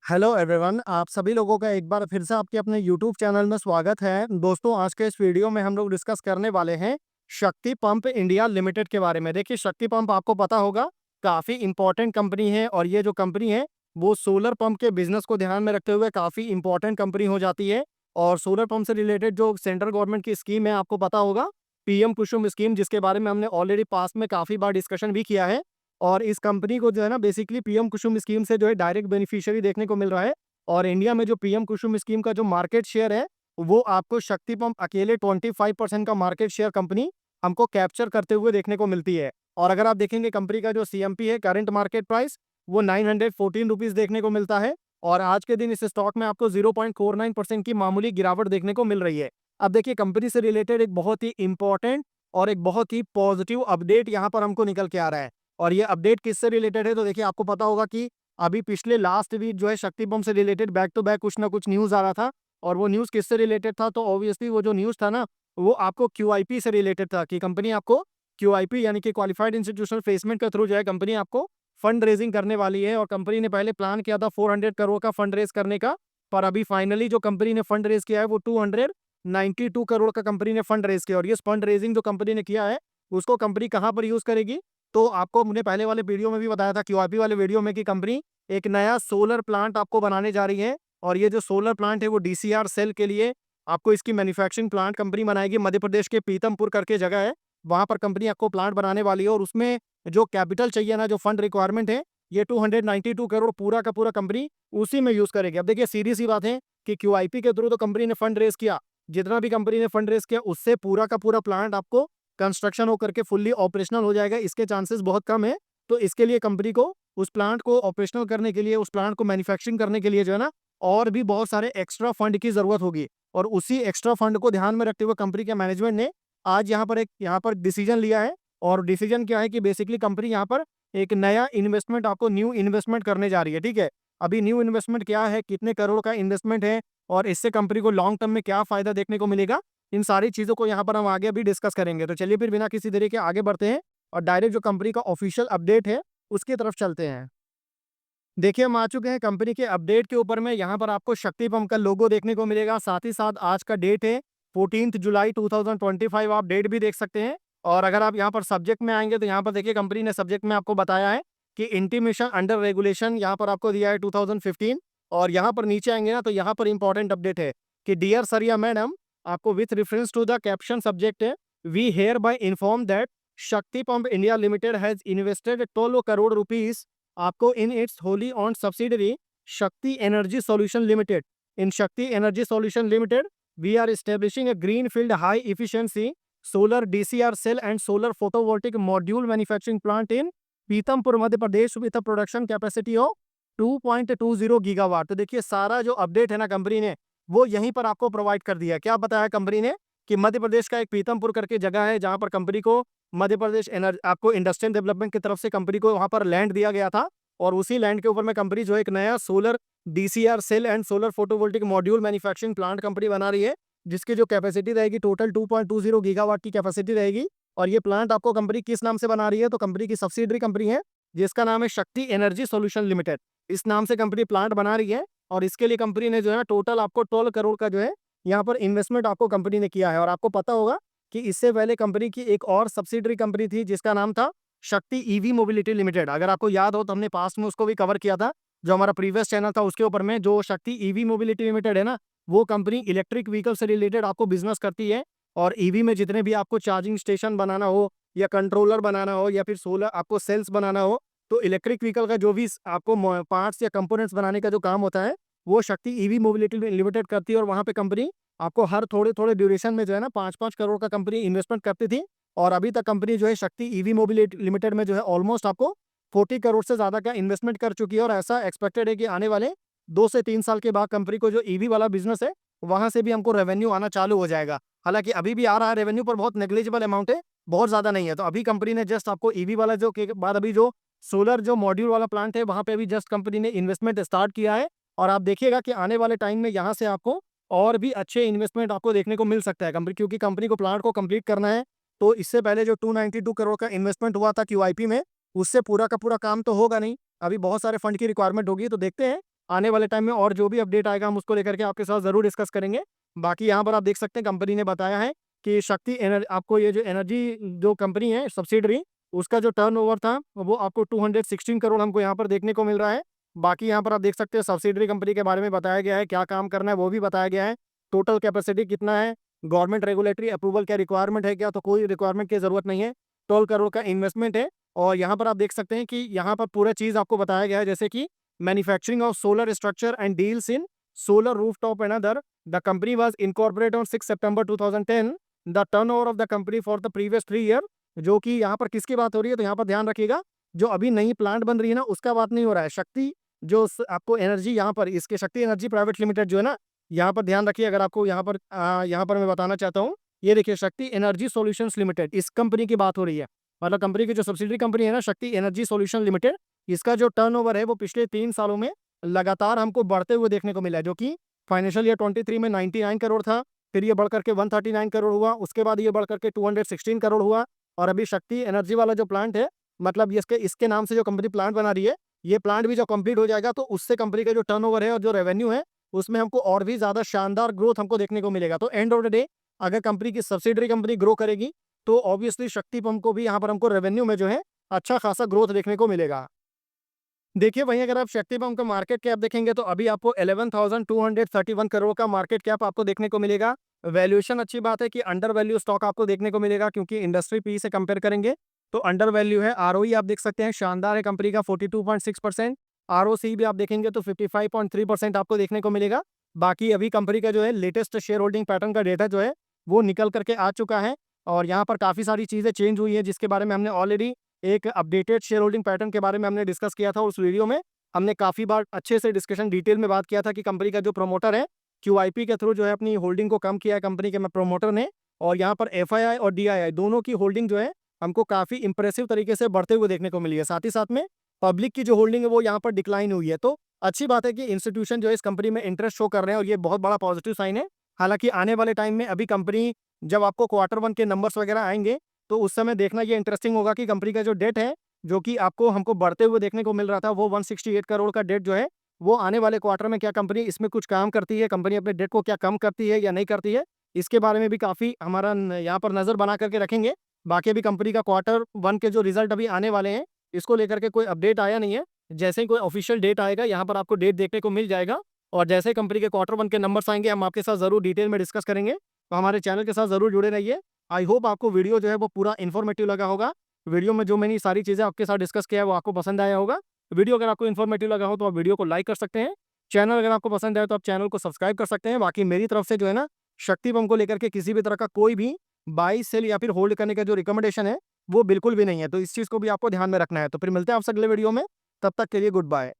Hello everyone, आप सभी लोगों का एक बार फिर से आपके अपने यूट्यूब चैनल में स्वागत है। दोस्तों, आज के इस वीडियो में हम लोग डिस्कस करने वाले हैं शक्ति पंप इंडिया लिमिटेड के बारे में। देखिए, शक्ति पंप आपको पता होगा काफ़ी इंपॉर्टेंट कंपनी है और ये जो कंपनी है वो सोलर पंप के बिजनेस को ध्यान में रखते हुए काफ़ी इंपॉर्टेंट कंपनी हो जाती है। और सोलर पंप से रिलेटेड जो सेंट्रल गवर्नमेंट की स्कीम है आपको पता होगा, पीएम कुसुम स्कीम, जिसके बारे में हमने ऑलरेडी पास्ट में काफ़ी बार डिस्कशन भी किया है। और इस कंपनी को जो है ना, बेसिकली पीएम कुसुम स्कीम से जो है डायरेक्ट बेनिफिशियरी देखने को मिल रहा है। और इंडिया में जो पीएम कुसुम स्कीम का जो मार्केट शेयर है, वो आपको शक्ति पंप अकेले 25% का मार्केट शेयर कंपनी हमको कैप्चर करते हुए देखने को मिलती है। और अगर आप देखेंगे कंपनी का जो सीएमपी है, करंट मार्केट प्राइस, वो 914 रुपीज़ देखने को मिलता है। और आज के दिन इस स्टॉक में आपको 0.49% की मामूली गिरावट देखने को मिल रही है। अब देखिए, कंपनी से रिलेटेड एक बहुत ही इंपॉर्टेंट और एक बहुत ही पॉजिटिव अपडेट यहाँ पर हमको निकल के आ रहा है। और ये अपडेट किससे रिलेटेड है, तो देखिए आपको पता होगा कि अभी पिछले लास्ट वीक जो है शक्ति पंप से रिलेटेड बैक टू बैक कुछ ना कुछ न्यूज़ आ रहा था। और वो न्यूज़ किससे रिलेटेड था, तो ऑब्वियसली वो जो न्यूज़ था ना, वो आपको क्यूआईपी से रिलेटेड था कि कंपनी आपको क्यूआईपी यानी कि क्वालिफाइड इंस्टीट्यूशनल प्लेसमेंट के थ्रू जो है कंपनी आपको फंड रेजिंग करने वाली है। और कंपनी ने पहले प्लान किया था 400 करोड़ का फंड रेज करने का, पर अभी फाइनली जो कंपनी ने फंड रेज किया है वो 292 करोड़ का कंपनी ने फंड रेज किया। और ये फंड रेजिंग जो कंपनी ने किया है उसको कंपनी कहाँ पर यूज़ करेगी, तो आपको मैंने पहले वाले वीडियो में भी बताया था, क्यूआईपी वाले वीडियो में, कि कंपनी एक नया सोलर प्लांट आपको बनाने जा रही है। और ये जो सोलर प्लांट है वो डीसीआर सेल के लिए आपको इसकी मैन्युफैक्चरिंग प्लांट कंपनी बनाएगी। मध्य प्रदेश के पीतमपुर करके जगह है, वहाँ पर कंपनी आपको प्लांट बनाने वाली है। और उसमें जो कैपिटल चाहिए ना, जो फंड रिक्वायरमेंट है, ये 292 करोड़ पूरा का पूरा कंपनी उसी में यूज़ करेगी। अब देखिए, सीधी सी बात है कि क्यूआईपी के थ्रू तो कंपनी ने फंड रेज किया, जितना भी कंपनी ने फंड रेज किया उससे पूरा का पूरा प्लांट आपको कंस्ट्रक्शन होकर के फुल्ली ऑपरेशनल हो जाएगा, इसके चांसेस बहुत कम है। तो इसके लिए कंपनी को उस प्लांट को ऑपरेशनल करने के लिए, उस प्लांट को मैन्युफैक्चरिंग करने के लिए जो है ना, और भी बहुत सारे एक्स्ट्रा फंड की ज़रूरत होगी। और उसी एक्स्ट्रा फंड को ध्यान में रखते हुए कंपनी के मैनेजमेंट ने आज यहाँ पर डिसीजन लिया है। और डिसीजन क्या है कि बेसिकली कंपनी यहाँ पर एक नया इन्वेस्टमेंट, आपको न्यू इन्वेस्टमेंट करने जा रही है। ठीक है, अभी न्यू इन्वेस्टमेंट क्या है, कितने करोड़ का इन्वेस्टमेंट है, और इससे कंपनी को लॉन्ग टर्म में क्या फ़ायदा देखने को मिलेगा, इन सारी चीज़ों को यहाँ पर हम आगे अभी डिस्कस करेंगे। तो चलिए फिर बिना किसी देरी के आगे बढ़ते हैं और डायरेक्ट जो कंपनी का ऑफिशियल अपडेट है उसकी तरफ चलते हैं। देखिए, हम आ चुके हैं कंपनी के अपडेट के ऊपर में। यहाँ पर आपको शक्ति पंप का लोगो देखने को मिलेगा, साथ ही साथ आज का डेट है 14 जुलाई 2025, आप डेट भी देख सकते हैं। और अगर आप यहाँ पर सब्जेक्ट में आएंगे तो यहाँ पर देखिए कंपनी ने सब्जेक्ट में आपको बताया है कि इंटीमेशन अंडर रेगुलेशन यहाँ पर आपको दिया है 2015। और यहाँ पर नीचे आएंगे ना, तो यहाँ पर इंपॉर्टेंट अपडेट है कि डियर सरिया मैडम, आपको with reference to the caption subject है, we hereby inform that Shakti pump India limited has invested 12 crore rupees आपको in its wholly owned subsidiary Shakti energy solution limited. In Shakti energy solution limited we are establishing a greenfield high efficiency solar DCR cell and solar photovoltaic module manufacturing plant in Pithampur Madhya Pradesh with production capacity of 2.20 gigawatt. तो देखिए, सारा जो update है ना company ने, वो यहीं पर आपको प्रोवाइड कर दिया है। क्या बताया कंपनी ने कि मध्य प्रदेश का एक पीतमपुर करके जगह है, जहां पर कंपनी को मध्य प्रदेश एनर्जी, आपको इंडस्ट्रियल डेवलपमेंट की तरफ से कंपनी को वहां पर लैंड दिया गया था। और उसी लैंड के ऊपर में कंपनी जो है एक नया solar DCR cell and solar photovoltaic module manufacturing plant company बना रही है, जिसकी जो कैपेसिटी रहेगी टोटल 2.20 गीगावाट की कैपेसिटी रहेगी। और ये प्लांट आपको कंपनी किस नाम से बना रही है, तो कंपनी की सब्सिडरी कंपनी है जिसका नाम है शक्ति एनर्जी सॉल्यूशन लिमिटेड। इस नाम से कंपनी प्लांट बना रही है। और इसके लिए कंपनी ने जो है टोटल आपको 12 करोड़ का जो है यहाँ पर इन्वेस्टमेंट आपको कंपनी ने किया है। और आपको पता होगा कि इससे पहले कंपनी की एक और सब्सिडरी कंपनी थी जिसका नाम था शक्ति ईवी मोबिलिटी लिमिटेड। अगर आपको याद हो तो हमने पास्ट में उसको भी कवर किया था, जो हमारा प्रीवियस चैनल था उसके ऊपर में। जो शक्ति ईवी मोबिलिटी लिमिटेड है ना, वो कंपनी इलेक्ट्रिक व्हीकल से रिलेटेड आपको बिजनेस करती है। और ईवी में जितने भी आपको चार्जिंग स्टेशन बनाना हो, या कंट्रोलर बनाना हो, या फिर सोलर आपको सेल्स बनाना हो, तो इलेक्ट्रिक व्हीकल का जो भी आपको पार्ट्स या कंपोनेंट्स बनाने का जो काम होता है, वो शक्ति ईवी मोबिलिटी लिमिटेड करती है। और वहाँ पे कंपनी आपको हर थोड़े-थोड़े ड्यूरेशन में जो है ना 5-5 करोड़ का कंपनी इन्वेस्टमेंट करती थी। और अभी तक कंपनी जो है शक्ति ईवी मोबिलिटी लिमिटेड में जो है ऑलमोस्ट आपको 40 करोड़ से ज़्यादा का इन्वेस्टमेंट कर चुकी है। और ऐसा एक्सपेक्टेड है कि आने वाले 2 से 3 साल के बाद कंपनी को जो ईवी वाला बिज़नेस है, वहाँ से भी हमको रेवेन्यू आना चालू हो जाएगा। हालाँकि अभी भी आ रहा है रेवेन्यू, पर बहुत नेग्लिजिबल अमाउंट है, बहुत ज़्यादा नहीं है। तो अभी कंपनी ने जस्ट आपको ईवी वाला जो के बाद अभी जो सोलर जो मॉड्यूल वाला प्लांट है, वहाँ पे अभी जस्ट कंपनी ने इन्वेस्टमेंट स्टार्ट किया है। और आप देखिएगा कि आने वाले टाइम में यहाँ से आपको और भी अच्छे इन्वेस्टमेंट आपको देखने को मिल सकता है कंपनी, क्योंकि कंपनी को प्लांट को कंप्लीट करना है। तो इससे पहले जो 292 करोड़ का इन्वेस्टमेंट हुआ था क्यूआईपी में, उससे पूरा का पूरा काम तो होगा नहीं, अभी बहुत सारे फंड की रिक्वायरमेंट होगी। तो देखते हैं आने वाले टाइम में और जो भी अपडेट आएगा हम उसको लेकर के आपके साथ ज़रूर डिस्कस करेंगे। बाकी यहाँ पर आप देख सकते हैं कंपनी ने बताया है कि शक्ति आपको ये जो एनर्जी जो कंपनी है सब्सिडरी, उसका जो टर्नओवर था वो आपको 216 करोड़ हमको यहाँ पर देखने को मिल रहा है। बाकी यहाँ पर आप देख सकते हैं सब्सिडरी कंपनी के बारे में बताया गया है, क्या काम करना है वो भी बताया गया है। टोटल कैपेसिटी कितना है, गवर्नमेंट रेगुलेटरी अप्रूवल क्या रिक्वायरमेंट है क्या, तो कोई रिक्वायरमेंट की ज़रूरत नहीं है। 12 करोड़ का इन्वेस्टमेंट है और यहाँ पर आप देख सकते हैं कि यहाँ पर पूरा चीज़ आपको बताया गया है, जैसे कि manufacturing of solar structure and deals in solar rooftop and other. The company was incorporated on 6 September 2010। The turnover of the company for the previous 3 year. जो कि यहाँ पर किसकी बात हो रही है, तो यहाँ पर ध्यान रखिएगा, जो अभी नई प्लांट बन रही है ना उसका बात नहीं हो रहा है। शक्ति जो आपको एनर्जी यहाँ पर इसके शक्ति एनर्जी प्राइवेट लिमिटेड जो है ना, यहाँ पर ध्यान रखिए। अगर आपको यहाँ पर मैं बताना चाहता हूँ, ये देखिए शक्ति एनर्जी सॉल्यूशंस लिमिटेड, इस कंपनी की बात हो रही है। मतलब कंपनी की जो सब्सिडरी कंपनी है ना शक्ति एनर्जी सॉल्यूशन लिमिटेड, इसका जो टर्नओवर है वो पिछले 3 सालों में लगातार हमको बढ़ते हुए देखने को मिला है। जो कि फाइनेंशियल ईयर 23 में 99 करोड़ था, फिर ये बढ़ करके 139 करोड़ हुआ, उसके बाद ये बढ़ करके 216 करोड़ हुआ और अभी शक्ति एनर्जी वाला जो प्लांट है, मतलब ये इसके इसके नाम से जो कंपनी प्लांट बना रही है, ये प्लांट भी जब कंप्लीट हो जाएगा तो उससे कंपनी का जो टर्नओवर है और जो रेवेन्यू है उसमें हमको और भी ज़्यादा शानदार ग्रोथ हमको देखने को मिलेगा। तो एंड ऑफ द डे अगर कंपनी की सब्सिडरी कंपनी ग्रो करेगी तो ऑब्वियसली शक्ति पंप को भी यहाँ पर हमको रेवेन्यू में जो है अच्छा खासा ग्रोथ देखने को मिलेगा। देखिए वहीं अगर आप शक्ति पंप का मार्केट कैप देखेंगे तो अभी आपको 11,231 करोड़ का मार्केट कैप आपको देखने को मिलेगा। वैल्यूएशन अच्छी बात है कि अंडर वैल्यू स्टॉक आपको देखने को मिलेगा, क्योंकि इंडस्ट्री पी से कंपेयर करेंगे तो अंडर वैल्यू है। आरओई आप देख सकते हैं शानदार है कंपनी का 42.6%। आरओसी भी आप देखेंगे तो 55.3% आपको देखने को मिलेगा। बाकी अभी कंपनी का जो है लेटेस्ट शेयर होल्डिंग पैटर्न का डेटा जो है वो निकल करके आ चुका है और यहाँ पर काफ़ी सारी चीज़ें चेंज हुई है, जिसके बारे में हमने ऑलरेडी एक अपडेटेड शेयर होल्डिंग पैटर्न के बारे में हमने डिस्कस किया था। उस वीडियो में हमने काफ़ी बार अच्छे से डिस्कशन डिटेल में बात किया था कि कंपनी का जो प्रमोटर है क्यूआईपी के थ्रू जो है अपनी होल्डिंग को कम किया है कंपनी के प्रमोटर ने, और यहाँ पर एफआईआई और डीआईआई दोनों की होल्डिंग जो है हमको काफ़ी इंप्रेसिव तरीके से बढ़ते हुए देखने को मिली है। साथ ही साथ में पब्लिक की जो होल्डिंग है वो यहाँ पर डिक्लाइन हुई है। तो अच्छी बात है कि इंस्टीट्यूशन जो है इस कंपनी में इंटरेस्ट शो कर रहे हैं और ये बहुत बड़ा पॉजिटिव साइन है। हालांकि आने वाले टाइम में अभी कंपनी जब आपको Q1 के नंबर्स वगैरह आएंगे तो उस समय देखना ये इंटरेस्टिंग होगा कि कंपनी का जो डेट है, जो कि आपको हमको बढ़ते हुए देखने को मिल रहा था, वो 168 करोड़ का डेट जो है वो आने वाले क्वार्टर में क्या कंपनी इसमें कुछ काम करती है, कंपनी अपने डेट को क्या कम करती है या नहीं करती है, इसके बारे में भी काफ़ी हमारा यहाँ पर नज़र बना करके रखेंगे। बाकी अभी कंपनी का Q1 के जो रिजल्ट अभी आने वाले हैं इसको लेकर के कोई अपडेट आया नहीं है। जैसे ही कोई ऑफिशियल डेट आएगा यहाँ पर आपको डेट देखने को मिल जाएगा और जैसे ही कंपनी के Q1 के नंबर्स आएंगे हम आपके साथ ज़रूर डिटेल में डिस्कस करेंगे। तो हमारे चैनल के साथ ज़रूर जुड़े रहिए। आई होप आपको वीडियो जो है वो पूरा इन्फॉर्मेटिव लगा होगा। वीडियो में जो मैंने सारी चीज़ें आपके साथ डिस्कस किया है वो आपको पसंद आया होगा। वीडियो अगर आपको इन्फॉर्मेटिव लगा हो तो आप वीडियो को लाइक कर सकते हैं। चैनल अगर आपको पसंद आए तो आप चैनल को सब्सक्राइब कर सकते हैं। बाकी मेरी तरफ से जो है ना शक्ति पंप को लेकर के किसी भी तरह का कोई भी बाई सेल या फिर होल्ड करने का जो रिकमेंडेशन है वो बिल्कुल भी नहीं है। तो इस चीज़ को भी आपको ध्यान में रखना है। तो फिर मिलते हैं आपसे अगले वीडियो में, तब तक के लिए गुड बाय।